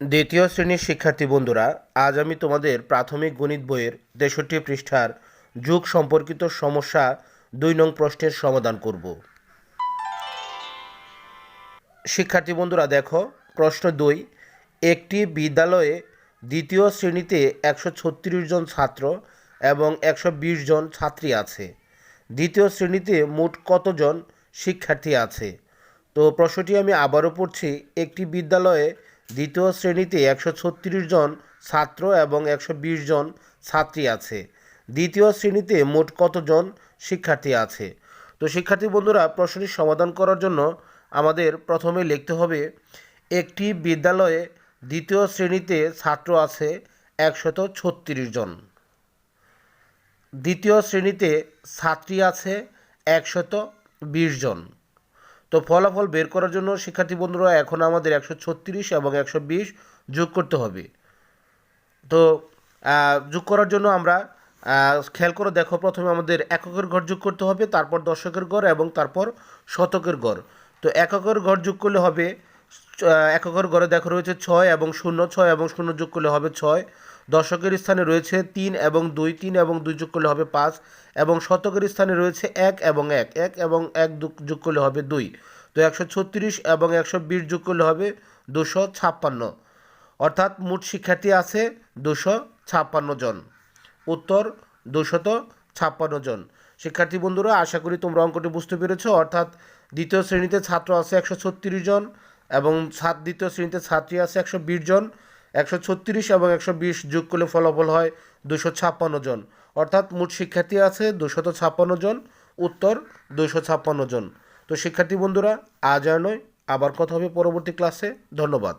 দ্বিতীয় শ্রেণীর শিক্ষার্থী বন্ধুরা, আজ আমি তোমাদের প্রাথমিক গণিত বইয়ের ৬৩ পৃষ্ঠার যুগ সম্পর্কিত সমস্যা ২ নং প্রশ্নের সমাধান করব। শিক্ষার্থী বন্ধুরা দেখো, প্রশ্ন ২। একটি বিদ্যালয়ে দ্বিতীয় শ্রেণীতে ১৩৬ জন ছাত্র এবং ১২০ জন ছাত্রী আছে। দ্বিতীয় শ্রেণীতে মোট কতজন শিক্ষার্থী আছে? তো প্রশ্নটি আমি আবারও পড়ছি। একটি বিদ্যালয়ে দ্বিতীয় শ্রেণীতে ১৩৬ জন ছাত্র এবং ১২০ জন ছাত্রী আছে। দ্বিতীয় শ্রেণীতে মোট কতজন শিক্ষার্থী আছে? তো শিক্ষার্থী বন্ধুরা, প্রশ্নটি সমাধান করার জন্য আমাদের প্রথমে লিখতে হবে একটি বিদ্যালয়ে দ্বিতীয় শ্রেণীতে ছাত্র আছে ১৩৬ জন, দ্বিতীয় শ্রেণীতে ছাত্রী আছে ১২০ জন। তো ফলাফল বের করার জন্য শিক্ষার্থী বন্ধুরা এখন আমাদের ১৩৬ এবং ১২০ যোগ করতে হবে। তো যোগ করার জন্য আমরা খেয়াল করে দেখো, প্রথমে আমাদের এককের ঘর যোগ করতে হবে, তারপর দশকের ঘর এবং তারপর শতকের ঘর। তো এককের ঘর যোগ করলে হবে, এককের ঘরে দেখো রয়েছে ৬ এবং ০, ৬ এবং ০ যোগ করলে হবে ৬। দশকের স্থানে রয়েছে ৩ এবং ২, ৩ এবং ২ যোগ করলে হবে ৫ এবং শতকের স্থানে রয়েছে ১ এবং ১, ১ এবং ১ যোগ করলে হবে ২। তো ১৩৬ এবং ১২০ যোগ করলে হবে ২৫৬, অর্থাৎ মোট শিক্ষার্থী আছে ২৫৬ জন। উত্তর ২৫৬ জন। শিক্ষার্থী বন্ধুরা, আশা করি তোমরা অঙ্কটি বুঝতে পেরেছ। অর্থাৎ দ্বিতীয় শ্রেণীতে ছাত্র আছে ১৩৬ জন এবং দ্বিতীয় শ্রেণীতে ছাত্রী আছে ১২০ জন। ১৩৬ এবং ১২০ যোগ করলে ফলাফল হয় ২৫৬ জন, অর্থাৎ মোট শিক্ষার্থী আছে ২৫৬ জন। উত্তর ২৫৬ জন। তো শিক্ষার্থী বন্ধুরা, আজ আর নয়, আবার কথা হবে পরবর্তী ক্লাসে। ধন্যবাদ।